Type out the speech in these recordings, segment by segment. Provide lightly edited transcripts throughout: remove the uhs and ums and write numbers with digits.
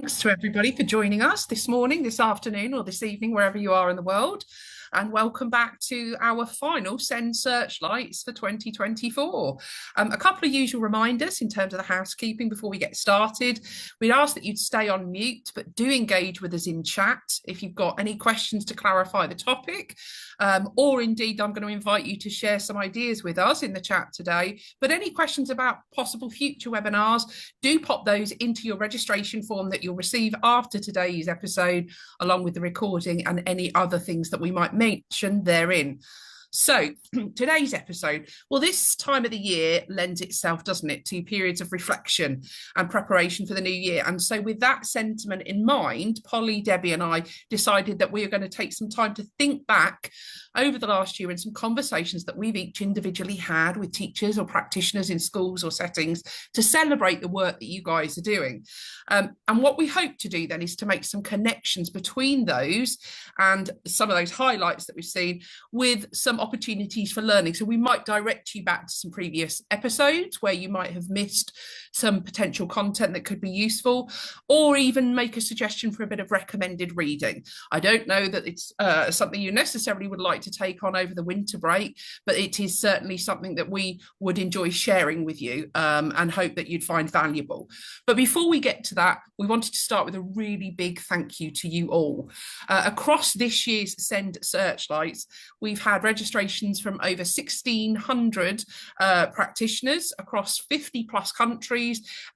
Thanks to everybody for joining us this morning, this afternoon, or this evening, wherever you are in the world. And welcome back to our final Send Searchlights for 2024. A couple of usual reminders in terms of the housekeeping before we get started. We'd ask that you'd stay on mute, but do engage with us in chat if you've got any questions to clarify the topic. Or indeed, I'm going to invite you to share some ideas with us in the chat today. But any questions about possible future webinars, do pop those into your registration form that you'll receive after today's episode, along with the recording and any other things that we might mention therein. So today's episode, well, this time of the year lends itself, doesn't it, to periods of reflection and preparation for the new year. And so with that sentiment in mind, Polly, Debbie and I decided that we are going to take some time to think back over the last year and some conversations that we've each individually had with teachers or practitioners in schools or settings to celebrate the work that you guys are doing. And what we hope to do then is to make some connections between those and some of those highlights that we've seen with some opportunities for learning. So we might direct you back to some previous episodes where you might have missed some potential content that could be useful, or even make a suggestion for a bit of recommended reading. I don't know that it's something you necessarily would like to take on over the winter break, but it is certainly something that we would enjoy sharing with you and hope that you'd find valuable. But before we get to that, we wanted to start with a really big thank you to you all. Across this year's Send Searchlights, we've had registrations from over 1,600 practitioners across 50 plus countries,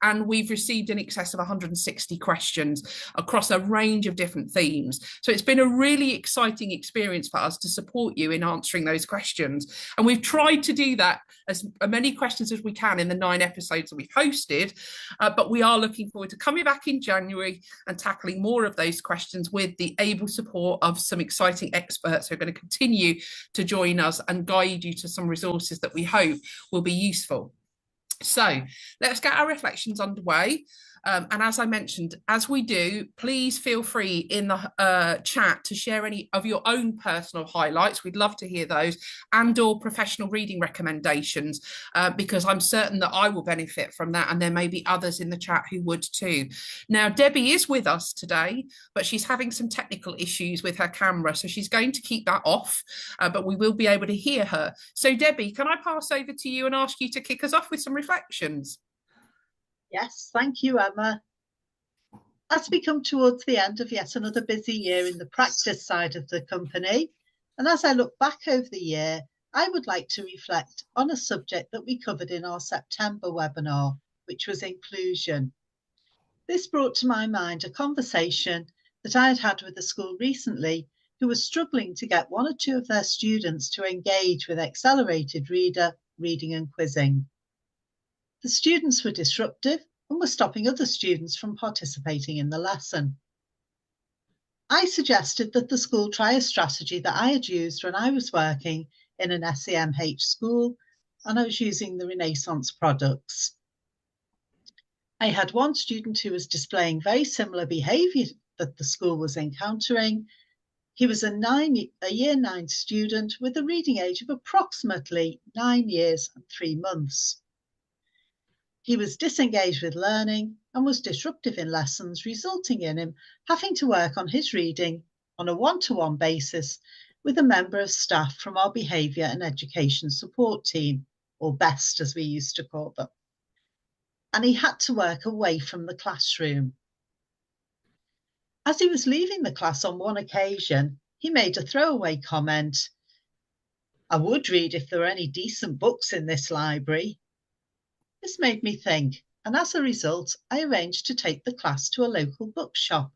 and we've received in excess of 160 questions across a range of different themes. So it's been a really exciting experience for us to support you in answering those questions. And we've tried to do that as many questions as we can in the 9 episodes that we've hosted, but we are looking forward to coming back in January and tackling more of those questions with the able support of some exciting experts who are going to continue to join us and guide you to some resources that we hope will be useful. So let's get our reflections underway. And as I mentioned, as we do, please feel free in the chat to share any of your own personal highlights. We'd love to hear those, and or professional reading recommendations, because I'm certain that I will benefit from that, and there may be others in the chat who would too. Now, Debbie is with us today, but she's having some technical issues with her camera, so she's going to keep that off, but we will be able to hear her. So Debbie, can I pass over to you and ask you to kick us off with some reflections? Yes, thank you, Emma. As we come towards the end of yet another busy year in the practice side of the company, and as I look back over the year, I would like to reflect on a subject that we covered in our September webinar, which was inclusion. This brought to my mind a conversation that I had had with a school recently who was struggling to get 1 or 2 of their students to engage with accelerated reading and quizzing. The students were disruptive and were stopping other students from participating in the lesson. I suggested that the school try a strategy that I had used when I was working in an SEMH school, and I was using the Renaissance products. I had one student who was displaying very similar behaviour that the school was encountering. He was a year 9 student with a reading age of approximately 9 years and 3 months. He was disengaged with learning and was disruptive in lessons, resulting in him having to work on his reading on a one-to-one basis with a member of staff from our Behaviour and Education Support Team, or BEST as we used to call them. And he had to work away from the classroom. As he was leaving the class on one occasion, he made a throwaway comment. "I would read if there were any decent books in this library." This made me think, and as a result, I arranged to take the class to a local bookshop,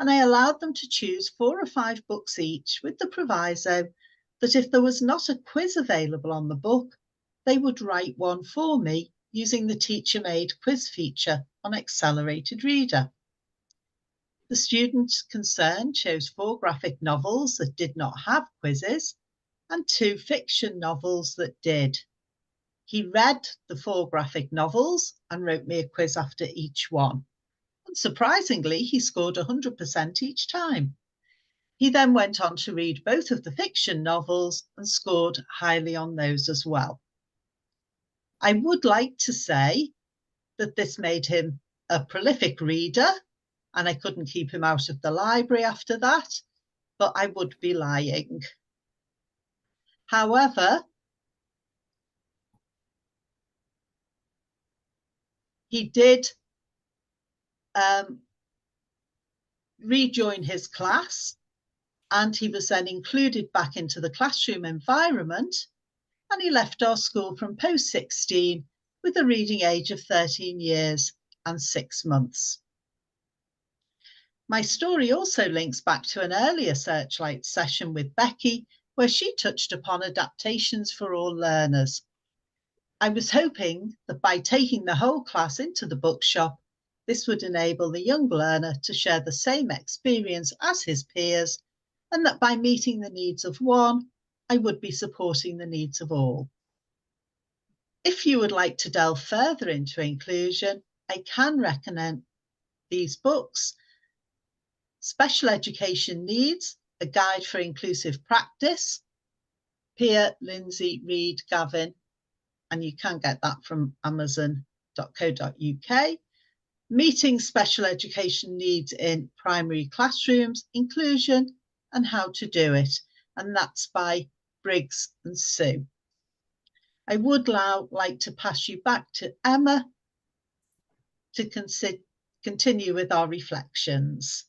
and I allowed them to choose 4 or 5 books each, with the proviso that if there was not a quiz available on the book, they would write one for me using the teacher-made quiz feature on Accelerated Reader. The students concerned chose 4 graphic novels that did not have quizzes and 2 fiction novels that did. He read the 4 graphic novels and wrote me a quiz after each one. And surprisingly, he scored 100% each time. He then went on to read both of the fiction novels and scored highly on those as well. I would like to say that this made him a prolific reader and I couldn't keep him out of the library after that, but I would be lying. However, he did rejoin his class, and he was then included back into the classroom environment, and he left our school from post 16 with a reading age of 13 years and 6 months. My story also links back to an earlier Searchlights session with Becky, where she touched upon adaptations for all learners. I was hoping that by taking the whole class into the bookshop, this would enable the young learner to share the same experience as his peers, and that by meeting the needs of one, I would be supporting the needs of all. If you would like to delve further into inclusion, I can recommend these books: Special Education Needs, A Guide for Inclusive Practice, Pia, Lindsay, Reed, Gavin, and you can get that from amazon.co.uk. Meeting Special Education Needs in Primary Classrooms, Inclusion and How to Do It, and that's by Briggs and Sue. I would now like to pass you back to Emma to continue with our reflections.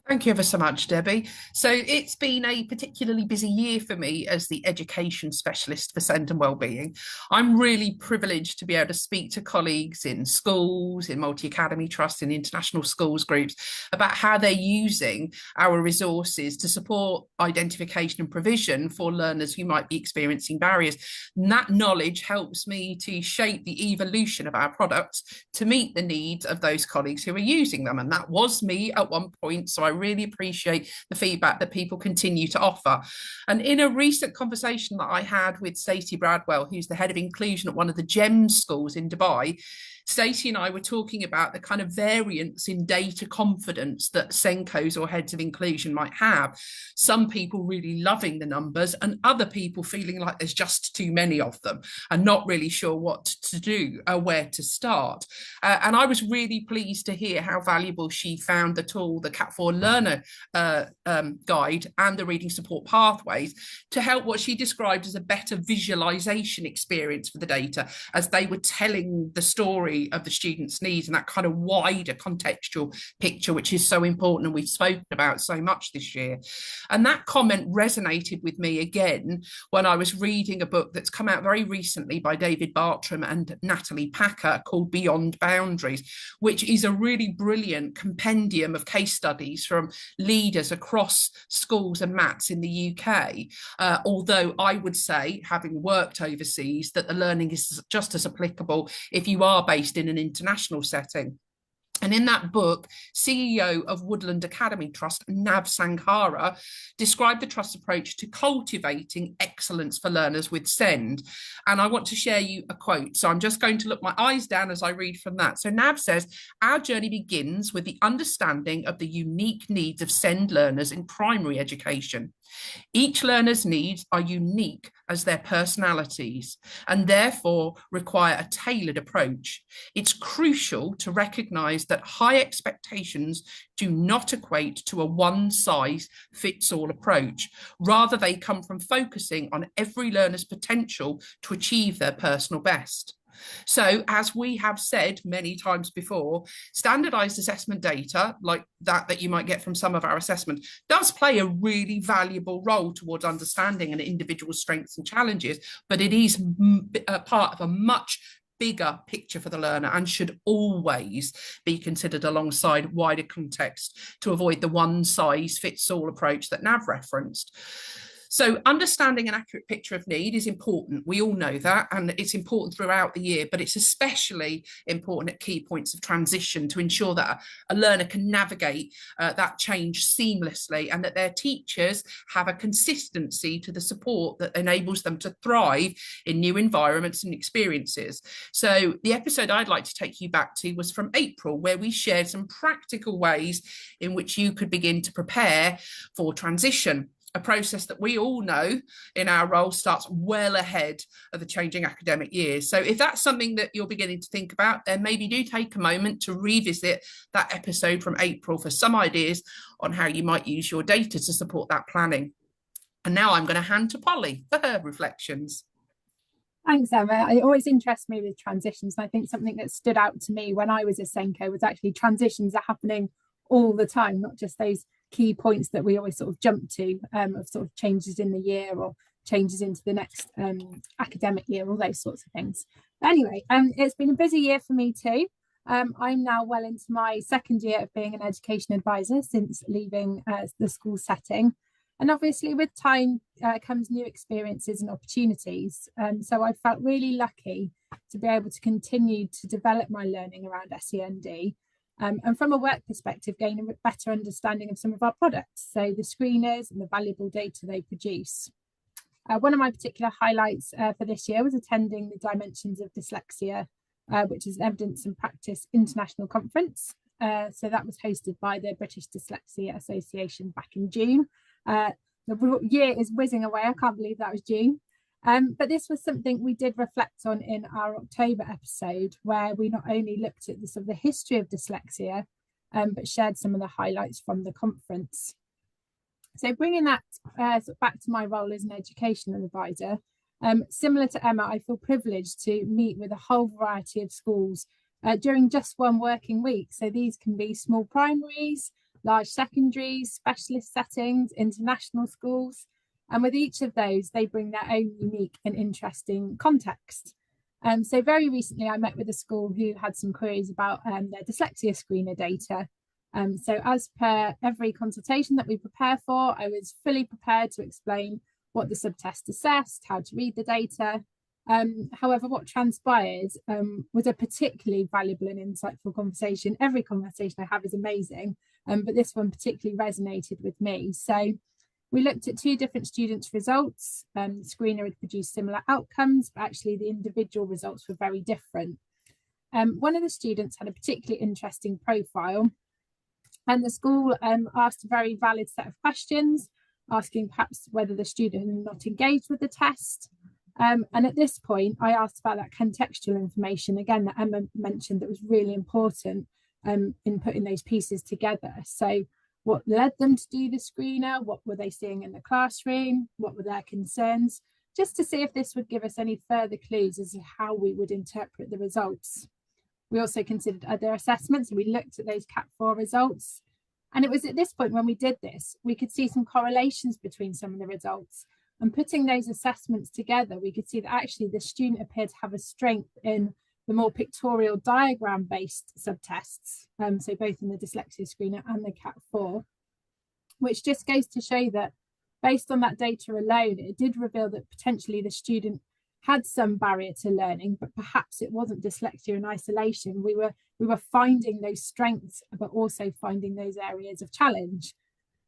Thank you ever so much, Debbie. So it's been a particularly busy year for me as the education specialist for SEND and Wellbeing. I'm really privileged to be able to speak to colleagues in schools, in multi-academy trusts, in international schools groups about how they're using our resources to support identification and provision for learners who might be experiencing barriers. And that knowledge helps me to shape the evolution of our products to meet the needs of those colleagues who are using them. And that was me at one point, so I really appreciate the feedback that people continue to offer. And in a recent conversation that I had with Stacey Bradwell, who's the head of inclusion at one of the GEMS schools in Dubai, Stacey and I were talking about the kind of variance in data confidence that SENCOs or heads of inclusion might have. Some people really loving the numbers and other people feeling like there's just too many of them and not really sure what to do or where to start. And I was really pleased to hear how valuable she found the tool, the Cat4 Learner guide and the reading support pathways to help what she described as a better visualization experience for the data as they were telling the story of the students' needs and that kind of wider contextual picture, which is so important and we've spoken about so much this year. And that comment resonated with me again when I was reading a book that's come out very recently by David Bartram and Natalie Packer called Beyond Boundaries, which is a really brilliant compendium of case studies from leaders across schools and MATs in the UK. Although I would say, having worked overseas, that the learning is just as applicable if you are based in an international setting. And in that book, CEO of Woodland Academy Trust, Nav Sanghara, described the Trust's approach to cultivating excellence for learners with SEND. And I want to share you a quote. So I'm just going to look my eyes down as I read from that. So Nav says, our journey begins with the understanding of the unique needs of SEND learners in primary education. Each learner's needs are unique as their personalities and therefore require a tailored approach. It's crucial to recognise that high expectations do not equate to a one-size-fits-all approach. Rather, they come from focusing on every learner's potential to achieve their personal best. So, as we have said many times before, standardized assessment data like that you might get from some of our assessment does play a really valuable role towards understanding an individual's strengths and challenges, but it is a part of a much bigger picture for the learner and should always be considered alongside wider context to avoid the one-size-fits-all approach that Nav referenced. So understanding an accurate picture of need is important. We all know that, and it's important throughout the year, but it's especially important at key points of transition to ensure that a learner can navigate that change seamlessly and that their teachers have a consistency to the support that enables them to thrive in new environments and experiences. So the episode I'd like to take you back to was from April, where we shared some practical ways in which you could begin to prepare for transition. a process that we all know in our role starts well ahead of the changing academic years. So if that's something that you're beginning to think about, then maybe do take a moment to revisit that episode from April for some ideas on how you might use your data to support that planning. And now I'm going to hand to Polly for her reflections. Thanks, Emma. It always interests me with transitions. And I think something that stood out to me when I was a Senko was actually transitions are happening all the time, not just those key points that we always sort of jump to of sort of changes in the year or changes into the next academic year, all those sorts of things. But anyway, it's been a busy year for me too. I'm now well into my second year of being an education advisor since leaving the school setting. And obviously with time comes new experiences and opportunities. So I felt really lucky to be able to continue to develop my learning around SEND. And from a work perspective, gain a better understanding of some of our products, so the screeners and the valuable data they produce. One of my particular highlights for this year was attending the Dimensions of Dyslexia, which is an Evidence and Practice International Conference. So that was hosted by the British Dyslexia Association back in June. The year is whizzing away, I can't believe that was June. But this was something we did reflect on in our October episode, where we not only looked at the sort of the history of dyslexia, but shared some of the highlights from the conference. So bringing that back to my role as an educational advisor, similar to Emma, I feel privileged to meet with a whole variety of schools during just one working week. So these can be small primaries, large secondaries, specialist settings, international schools. And with each of those, they bring their own unique and interesting context. So very recently, I met with a school who had some queries about their dyslexia screener data. So as per every consultation that we prepare for, I was fully prepared to explain what the subtest assessed, how to read the data. However, what transpired was a particularly valuable and insightful conversation. Every conversation I have is amazing, but this one particularly resonated with me. So we looked at two different students' results. The screener had produced similar outcomes, but actually the individual results were very different. One of the students had a particularly interesting profile, and the school asked a very valid set of questions, asking perhaps whether the student had not engaged with the test. And at this point, I asked about that contextual information, again, that Emma mentioned that was really important in putting those pieces together. So what led them to do the screener? What were they seeing in the classroom? What were their concerns? Just to see if this would give us any further clues as to how we would interpret the results. We also considered other assessments, and we looked at those CAT4 results. And it was at this point when we did this, we could see some correlations between some of the results. And putting those assessments together, we could see that actually the student appeared to have a strength in the more pictorial diagram-based subtests, so both in the dyslexia screener and the CAT4, which just goes to show that based on that data alone, it did reveal that potentially the student had some barrier to learning, but perhaps it wasn't dyslexia in isolation. We were finding those strengths, but also finding those areas of challenge.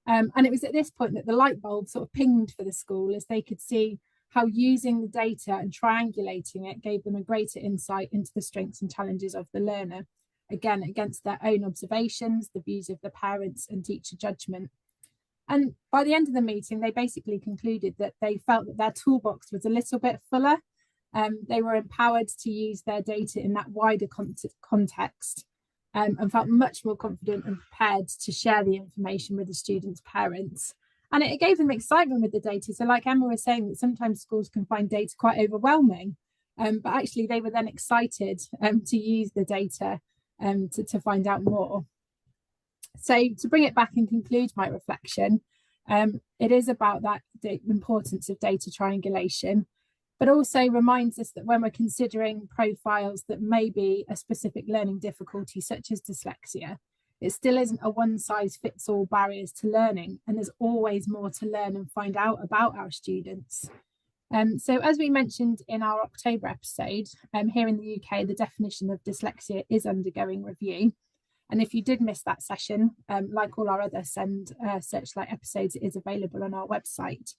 And it was at this point that the light bulb sort of pinged for the school, as they could see how using the data and triangulating it gave them a greater insight into the strengths and challenges of the learner, again, against their own observations, the views of the parents and teacher judgment. And by the end of the meeting, they basically concluded that they felt that their toolbox was a little bit fuller. They were empowered to use their data in that wider context, and felt much more confident and prepared to share the information with the students' parents. And it gave them excitement with the data. So like Emma was saying, that sometimes schools can find data quite overwhelming, but actually they were then excited to use the data to find out more. So to bring it back and conclude my reflection, it is about that the importance of data triangulation, but also reminds us that when we're considering profiles that may be a specific learning difficulty, such as dyslexia, it still isn't a one-size-fits-all barriers to learning, and there's always more to learn and find out about our students. So as we mentioned in our October episode, here in the UK, the definition of dyslexia is undergoing review. And if you did miss that session, like all our other Searchlight episodes, it is available on our website.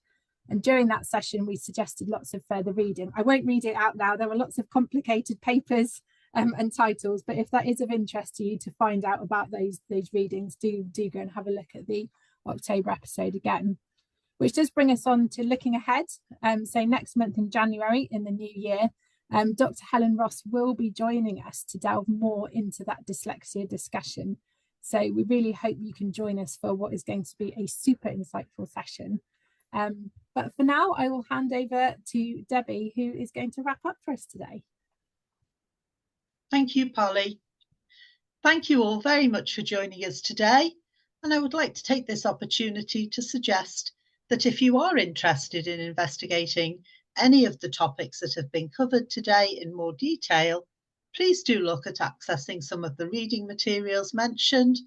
And during that session, we suggested lots of further reading. I won't read it out now. There were lots of complicated papers and titles, but if that is of interest to you to find out about those readings, do go and have a look at the October episode again. which does bring us on to looking ahead. So next month in January, in the new year, Dr. Helen Ross will be joining us to delve more into that dyslexia discussion. So we really hope you can join us for what is going to be a super insightful session. But for now, I will hand over to Debbie, who is going to wrap up for us today. Thank you, Polly. Thank you all very much for joining us today. And I would like to take this opportunity to suggest that if you are interested in investigating any of the topics that have been covered today in more detail, please do look at accessing some of the reading materials mentioned,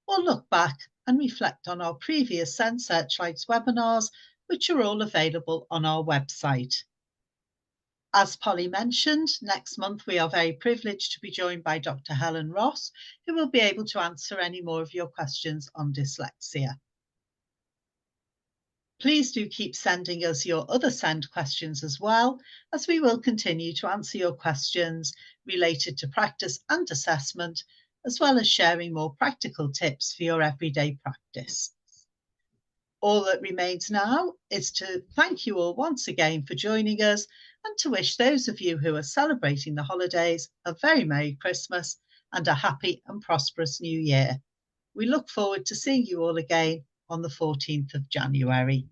or look back and reflect on our previous SEND Searchlights webinars, which are all available on our website. As Polly mentioned, next month we are very privileged to be joined by Dr. Helen Ross, who will be able to answer any more of your questions on dyslexia. Please do keep sending us your other SEND questions as well, as we will continue to answer your questions related to practice and assessment, as well as sharing more practical tips for your everyday practice. All that remains now is to thank you all once again for joining us, and to wish those of you who are celebrating the holidays a very Merry Christmas and a happy and prosperous New Year. We look forward to seeing you all again on the 14th of January.